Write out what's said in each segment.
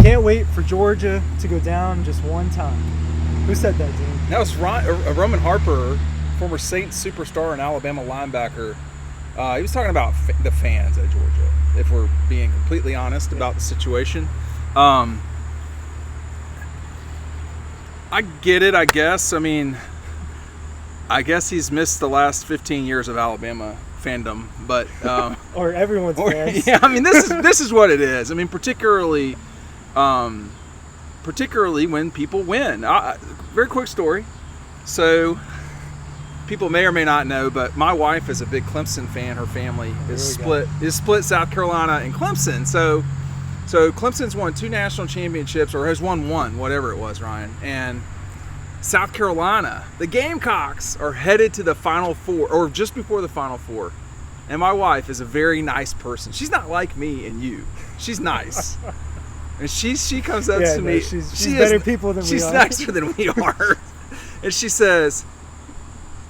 Can't wait for Georgia to go down just one time. Who said that, Dean? That was Roman Harper, former Saints superstar and Alabama linebacker. He was talking about the fans at Georgia, if we're being completely honest about the situation. I get it, I guess. I mean, I guess he's missed the last 15 years of Alabama fandom, but or everyone's fans. Yeah, I mean, this is what it is. I mean, particularly when people win. Very quick story. So, people may or may not know, but my wife is a big Clemson fan. Her family is split South Carolina and Clemson. So Clemson's won 2 national championships, or has won 1, whatever it was, Ryan. And South Carolina, the Gamecocks, are headed to the Final Four, or just before the Final Four. And my wife is a very nice person. She's not like me and you. She's nice. And she comes up to me. She's better people than we are. She's nicer than we are. And she says,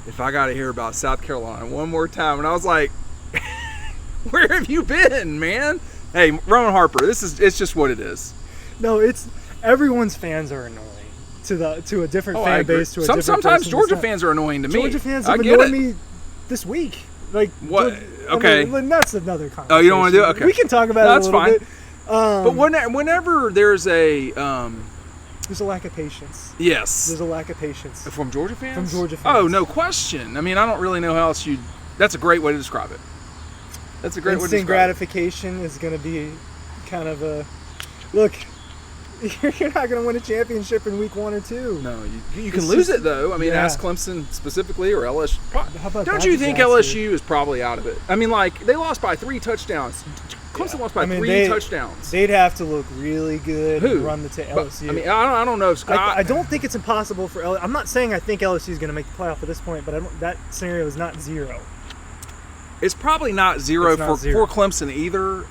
if I got to hear about South Carolina one more time. And I was like, where have you been, man? Hey, Roman Harper, it's just what it is. No, everyone's fans are annoying to a different fan base. To a different sometimes Georgia fans are annoying to me. Georgia fans have annoyed me this week. Like what? Okay, I mean, that's another conversation. Oh, you don't want to do it? Okay, we can talk about it a little bit. But whenever there's a there's a lack of patience. Yes. There's a lack of patience. From Georgia fans? From Georgia fans. Oh, no question. I mean, I don't really know how else that's a great way to describe it. That's a great way to describe Instant gratification is going to be kind of a... Look, you're not going to win a championship in week 1 or 2. No, you can lose it, though. I mean, ask Clemson specifically or LSU. How about don't you think LSU is probably out of it? I mean, like, they lost by 3 touchdowns. Clemson lost by 3 touchdowns. They'd have to look really good and run the LSU. I mean, I don't know if Scott... I don't think it's impossible for LSU. I'm not saying I think LSU is going to make the playoff at this point, but that scenario is not 0. It's probably not 0 for Clemson either.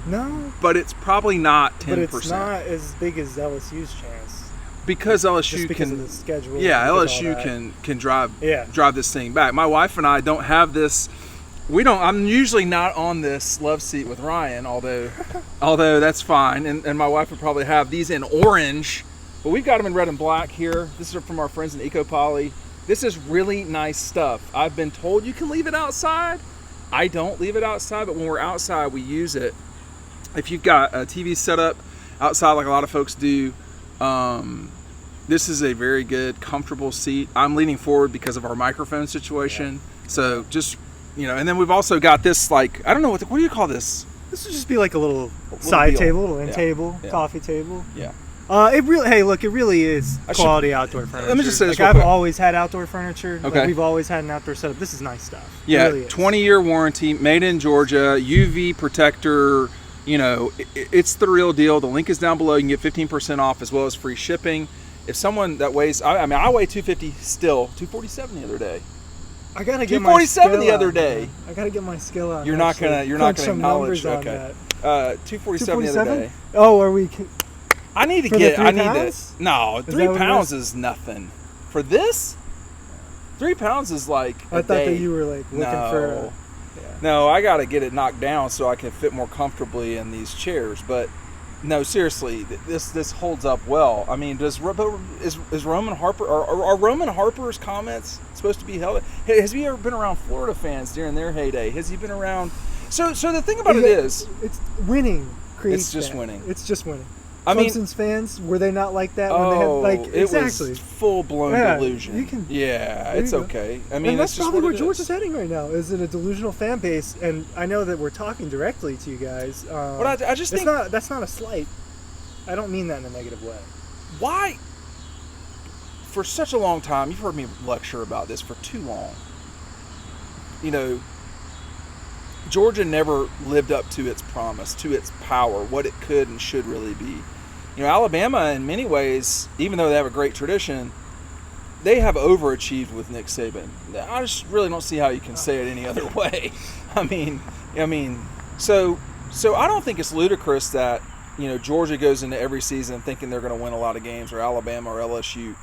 No. But it's probably not 10%. But it's not as big as LSU's chance. Because LSU just because of the schedule. Yeah, LSU can drive this thing back. My wife and I don't have this... I'm usually not on this love seat with Ryan, although that's fine. And my wife would probably have these in orange, but we've got them in red and black here. This is from our friends in EcoPoly. This is really nice stuff. I've been told you can leave it outside. I don't leave it outside, but when we're outside, we use it. If you've got a TV set up outside like a lot of folks do, this is a very good, comfortable seat. I'm leaning forward because of our microphone situation. Yeah. So just... and then we've also got this, like, I don't know, what do you call this? This would just be like a little side table, a little end table, coffee table. Yeah. It really is quality outdoor furniture. Let me just say this I've always had outdoor furniture. Okay. We've always had an outdoor setup. This is nice stuff. Yeah, it really is. 20-year warranty, made in Georgia, UV protector. It's the real deal. The link is down below. You can get 15% off as well as free shipping. If someone that weighs, I weigh 250 still, 247 the other day. I gotta get my skill the other day. Man. I gotta get my skill out. You're not gonna acknowledge. Okay. 247 the other day. Oh, are we? I need to get. I need this. No, 3 pounds is nothing. For this, 3 pounds is like. I thought that you were like looking for. No, I gotta get it knocked down so I can fit more comfortably in these chairs. But no, seriously, this holds up well. I mean, is Roman Harper are Roman Harper's comments supposed to be held? Has he ever been around Florida fans during their heyday? Has he been around? So the thing about it is, it's winning. It's just winning. It's just winning. Clemson's fans, were they not like that when they had exactly. It was full-blown delusion. It's okay. I mean, and that's it's probably where just Georgia's heading right now. Is it a delusional fan base? And I know that we're talking directly to you guys. But I just think that's not a slight. I don't mean that in a negative way. Why? For such a long time, you've heard me lecture about this for too long. Georgia never lived up to its promise, to its power, what it could and should really be. Alabama, in many ways, even though they have a great tradition, they have overachieved with Nick Saban. I just really don't see how you can say it any other way. I mean, so I don't think it's ludicrous that Georgia goes into every season thinking they're going to win a lot of games, or Alabama or LSU.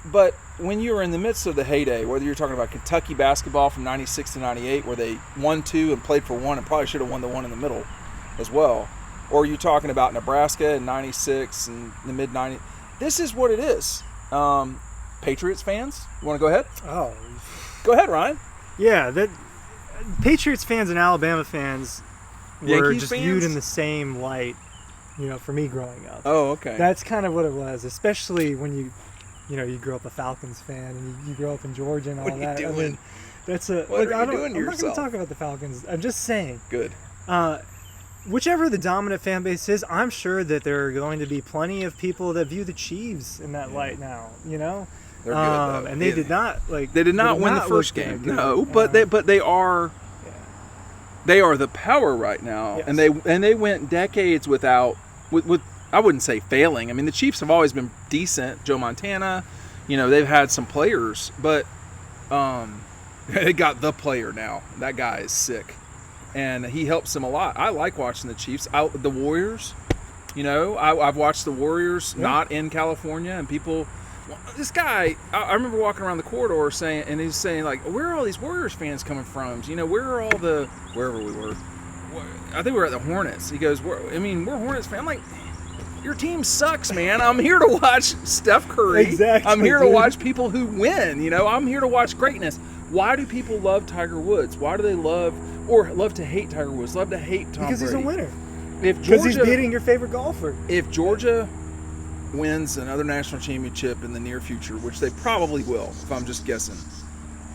But when you were in the midst of the heyday, whether you're talking about Kentucky basketball from 96 to 98, where they won 2 and played for 1 and probably should have won the one in the middle as well, Or are you talking about Nebraska in 96 and the mid-90s? This is what it is. Patriots fans, you want to go ahead? Oh. Go ahead, Ryan. Yeah, that Patriots fans and Alabama fans were Yankees just fans? viewed in the same light, for me growing up. Oh, okay. That's kind of what it was, especially when you grew up a Falcons fan and you grew up in Georgia and all what are that. you doing? I mean, that's a. What are you doing to I'm not going yourself? to talk about the Falcons. I'm just saying. Good. Whichever the dominant fan base is, I'm sure that there are going to be plenty of people that view the Chiefs in that light now. They're good though. And they did not They did not win the first game. No, but they are. Yeah. They are the power right now, Yes. and they went decades without with I wouldn't say failing. I mean, the Chiefs have always been decent. Joe Montana, they've had some players, but they got the player now. That guy is sick, and he helps them a lot. I like watching the Chiefs. The Warriors, I've watched the Warriors not in California, and people. This guy, I remember walking around the corridor he's saying like, where are all these Warriors fans coming from? Where are all wherever we were? I think we were at the Hornets. He goes, we're Hornets fans. I'm like, your team sucks, man. I'm here to watch Steph Curry. Exactly. I'm here to watch people who win. I'm here to watch greatness. Why do people love Tiger Woods? Why do they love to hate Tiger Woods? Love to hate Tom Brady? Because he's a winner. Because he's beating your favorite golfer. If Georgia wins another national championship in the near future, which they probably will, if I'm just guessing,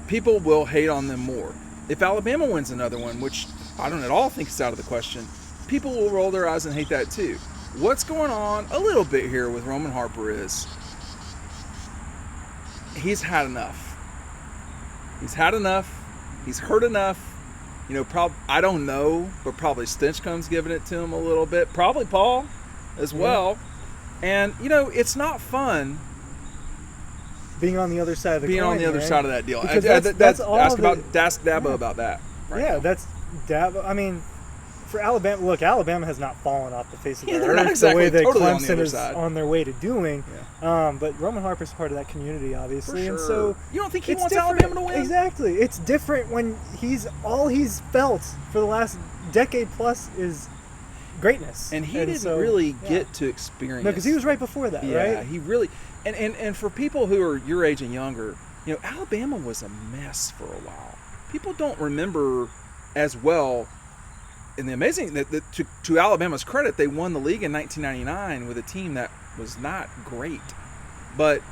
people will hate on them more. If Alabama wins another one, which I don't at all think is out of the question, people will roll their eyes and hate that too. What's going on a little bit here with Roman Harper is he's had enough. He's had enough. He's heard enough. I don't know, but probably Stinchcom's giving it to him a little bit. Probably Paul as well. And, it's not fun being on the other side of the side of that deal. Because that's all ask Dabo about that. Right now. That's Dabo. I mean, for Alabama, look, Alabama has not fallen off the face of the earth they're not exactly the way that totally Clemson is on their way to doing. Yeah. But Roman Harper's part of that community, obviously. For sure. And so you don't think he wants Alabama to win? Exactly. It's different when all he's felt for the last decade plus is greatness. And he didn't really get to experience. No, because he was right before that, right? Yeah, he really. And for people who are your age and younger, Alabama was a mess for a while. People don't remember as well. And the amazing that to Alabama's credit, they won the league in 1999 with a team that was not great. But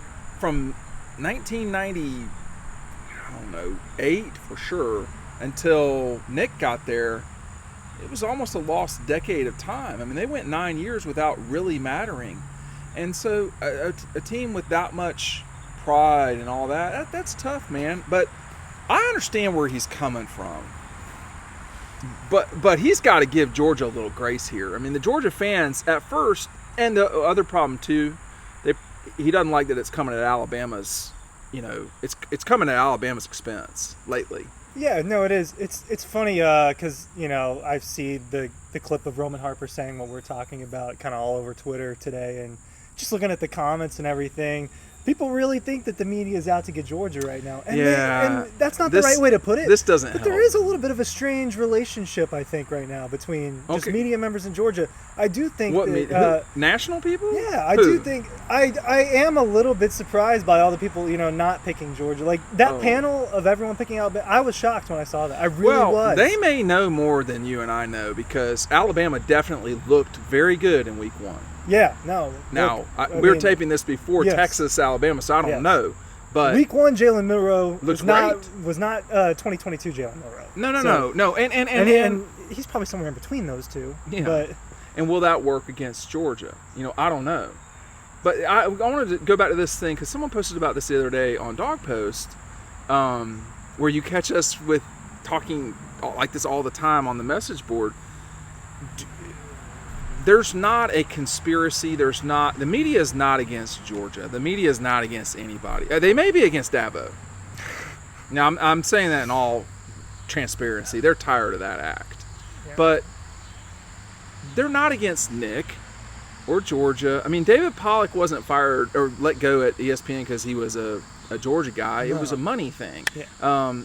from 1998 for sure until Nick got there, it was almost a lost decade of time. I mean, they went 9 years without really mattering. And so a team with that much pride and all that's tough, man. But I understand where he's coming from. But he's got to give Georgia a little grace here. I mean, the Georgia fans at first, and the other problem too, he doesn't like that it's coming at Alabama's, it's coming at Alabama's expense lately. Yeah, no, it is. It's funny because I see the clip of Roman Harper saying what we're talking about kind of all over Twitter today, and just looking at the comments and everything. People really think that the media is out to get Georgia right now. And and that's not the right way to put it. This doesn't help. But there is a little bit of a strange relationship, I think, right now between just media members in Georgia. I do think national people? Yeah, I do think I am a little bit surprised by all the people, not picking Georgia. Like that panel of everyone picking Alabama, I was shocked when I saw that. I really was. They may know more than you and I know because Alabama definitely looked very good in week 1. Yeah, no. Now, we're taping this before Texas, Alabama, so I don't know. But week 1, Jalen Milroe was not great. 2022 Jalen Milroe. No. And he's probably somewhere in between those two. Yeah. And will that work against Georgia? I don't know. But I wanted to go back to this thing because someone posted about this the other day on Dog Post, where you catch us with talking like this all the time on the message board. There's not a conspiracy. The media is not against Georgia. The media is not against anybody. They may be against Dabo. Now, I'm saying that in all transparency. They're tired of that act. Yeah. But they're not against Nick or Georgia. I mean, David Pollack wasn't fired or let go at ESPN because he was a Georgia guy. No. It was a money thing. Yeah.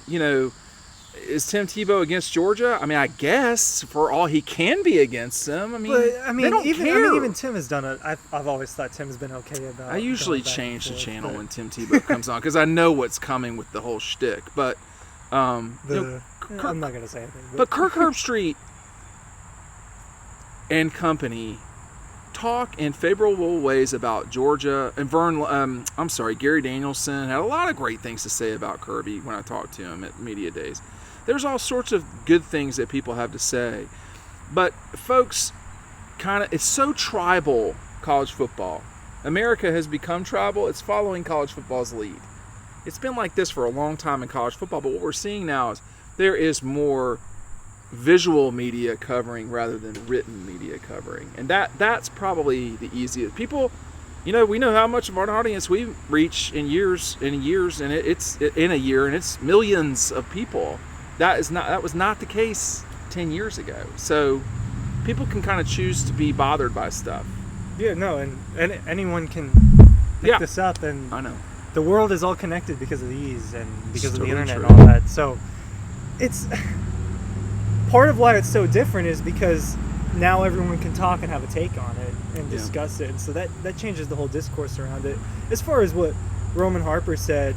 is Tim Tebow against Georgia? I mean, I guess for all he can be against them. I mean, they don't care. Even Tim has done it. I've always thought Tim's been okay about. I usually change the channel when Tim Tebow comes on because I know what's coming with the whole shtick. But I'm not gonna say anything. But Kirk Herbstreit and company talk in favorable ways about Georgia, and Gary Danielson had a lot of great things to say about Kirby when I talked to him at media days. There's all sorts of good things that people have to say, but folks, it's so tribal, college football. America has become tribal. It's following college football's lead. It's been like this for a long time in college football, but what we're seeing now is there is more visual media covering rather than written media covering, and that's probably the easiest. People, we know how much of our audience we reach in years, and it's in a year, and it's millions of people. That was not the case 10 years ago. So people can kind of choose to be bothered by stuff. Yeah, no, and anyone can pick this up, and I know the world is all connected because of these and because of the totally internet true. and all that. So it's part of why it's so different is because now everyone can talk and have a take on it and discuss it, and so that changes the whole discourse around it. As far as what Roman Harper said,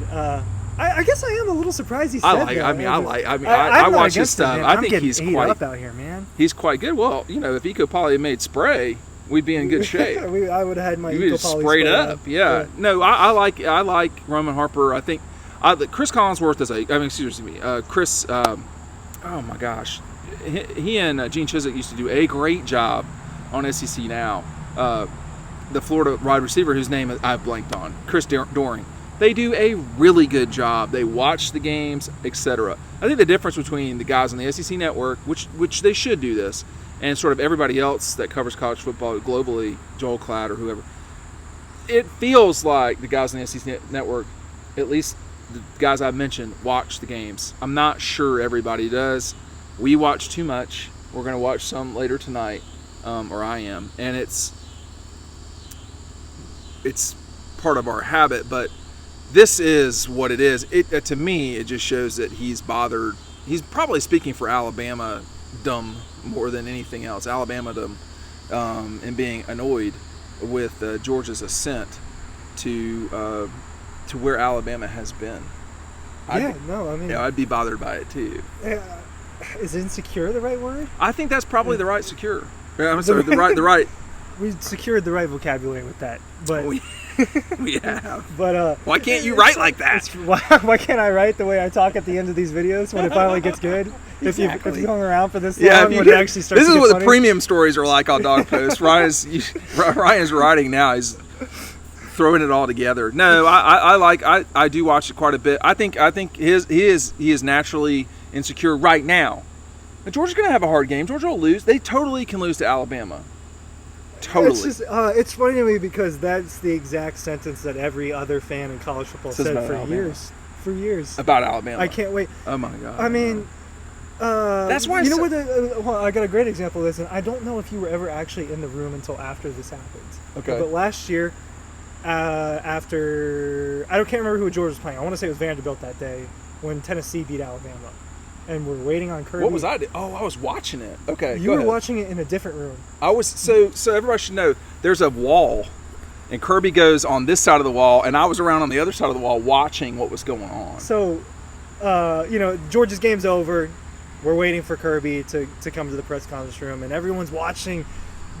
I guess I am a little surprised he said that. I watch his stuff. I think he's quite up out here, man. He's quite good. Well, if Eco Poly made spray, we'd be in good shape. I would have had my Eco Poly sprayed up. Yeah. No, I like Roman Harper. I think Chris Collinsworth is Chris. Oh my gosh. He and Gene Chizik used to do a great job on SEC Now. The Florida wide receiver whose name I've blanked on, Chris Doring. They do a really good job. They watch the games, etc. I think the difference between the guys on the SEC Network, which they should do this, and sort of everybody else that covers college football globally, Joel Klatt or whoever, it feels like the guys on the SEC Network, at least the guys I've mentioned, watch the games. I'm not sure everybody does. We watch too much. We're going to watch some later tonight, or I am, and it's part of our habit. But this is what it is. To me, it just shows that he's bothered. He's probably speaking for Alabama-dom more than anything else. Alabama-dom, and being annoyed with Georgia's ascent to where Alabama has been. I'd be bothered by it too. Is insecure the right word? I think that's probably the right secure. I'm sorry, the right. We secured the right vocabulary with that, but we have. But why can't you write like that? Why can't I write the way I talk at the end of these videos when it finally gets good? Exactly. If you hung around for this long, when it actually starts. This is to what get funny. The premium stories are like on Dog Post. Ryan's writing now. He's throwing it all together. No, I do watch it quite a bit. I think he is naturally insecure right now. But Georgia's going to have a hard game. Georgia will lose. They totally can lose to Alabama. Totally. It's just it's funny to me because that's the exact sentence that every other fan in college football said for Alabama. years about Alabama. I can't wait. Oh my God. I mean, that's why I got a great example of this, and I don't know if you were ever actually in the room until after this happened. Okay. But last year, after can't remember who Georgia was playing. I want to say it was Vanderbilt that day when Tennessee beat Alabama. And we're waiting on Kirby. What was I doing? Oh, I was watching it. Okay, you were watching it in a different room. I was so everybody should know there's a wall, and Kirby goes on this side of the wall, and I was around on the other side of the wall watching what was going on. So, Georgia's game's over. We're waiting for Kirby to come to the press conference room, and everyone's watching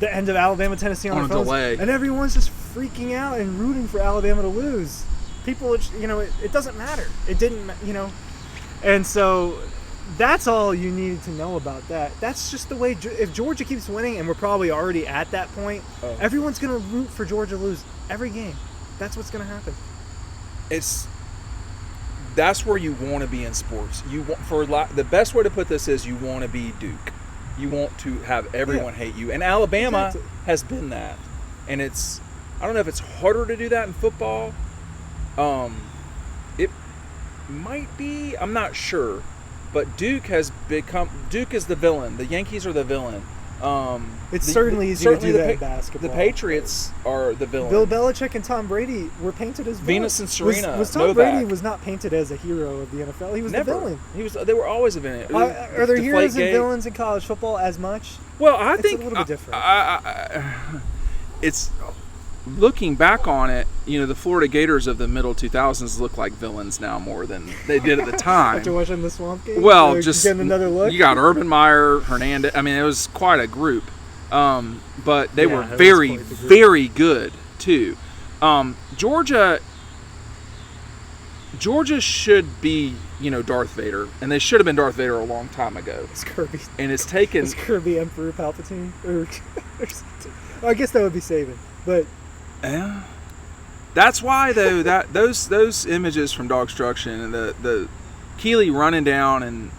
the end of Alabama-Tennessee on their phones, delay, and everyone's just freaking out and rooting for Alabama to lose. People, it doesn't matter. It didn't, and so. That's all you needed to know about that. That's just the way. If Georgia keeps winning, and we're probably already at that point, everyone's going to root for Georgia to lose every game. That's what's going to happen. That's where you want to be in sports. The best way to put this is you want to be Duke. You want to have everyone hate you, and Alabama has been that. And I don't know if it's harder to do that in football. It might be. I'm not sure. But Duke is the villain. The Yankees are the villain. It's certainly easy to do that in basketball. The Patriots are the villain. Bill Belichick and Tom Brady were painted as villains. Venus and Serena. Was Tom Brady was not painted as a hero of the NFL. He was the villain. They were always a villain. Are there heroes and villains in college football as much? Well, I think it's a little bit different. It's looking back on it. The Florida Gators of the middle 2000s look like villains now more than they did at the time. After watching the Swamp Game, well, just getting another look. You got Urban Meyer, Hernandez. I mean, it was quite a group. But they were very, very good too. Georgia should be, Darth Vader, and they should have been Darth Vader a long time ago. It's Kirby, and it's taken. It's Kirby Emperor Palpatine, or I guess that would be Saban, but yeah. That's why though that those images from Dogstruction and the Keeley running down, and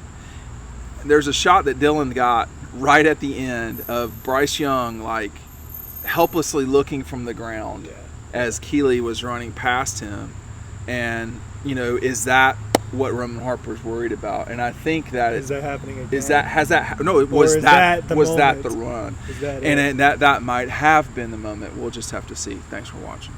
there's a shot that Dylan got right at the end of Bryce Young helplessly looking from the ground as Keeley was running past him, and is that what Roman Harper's worried about? And I think that is that happening again? Was that the run? Is that and that might have been the moment. We'll just have to see. Thanks for watching.